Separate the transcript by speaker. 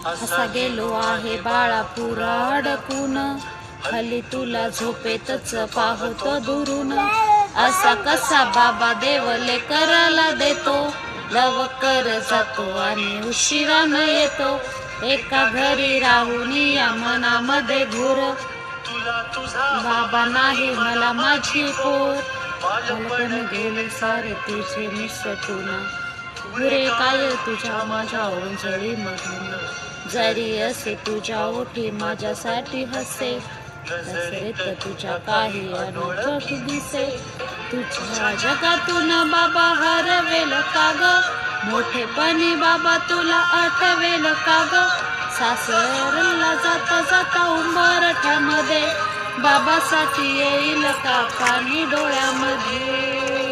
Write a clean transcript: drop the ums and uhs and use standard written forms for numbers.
Speaker 1: असा गेलो आहे बाळा पुरा अडकून, हल्ली तुला झोपेतच पाहतो दुरून. असा कसा बाबा देवले करायला देतो, लवकर जातो आणि उशिरानं येतो. एका घरी राहून या मनामध्ये घोर, बाबा नाही मला माझी पोर. बालपण गेले सारे तुझे निसटून, पुरे काय तुझ्या माझ्या ओंजळी मधून. जरी असे तुझ्या ओठी माझ्यासाठी हसे, दसरेत तुझ्या काही अनोखी दिसे. तुझ्या जगातून बाबा हरवेल का ग, मोठेपणी बाबा तुला आठवेल का ग. सासरला जाता जाता उंबरठ्यामध्ये, बाबासाठी येईल का पाणी डोळ्यामध्ये.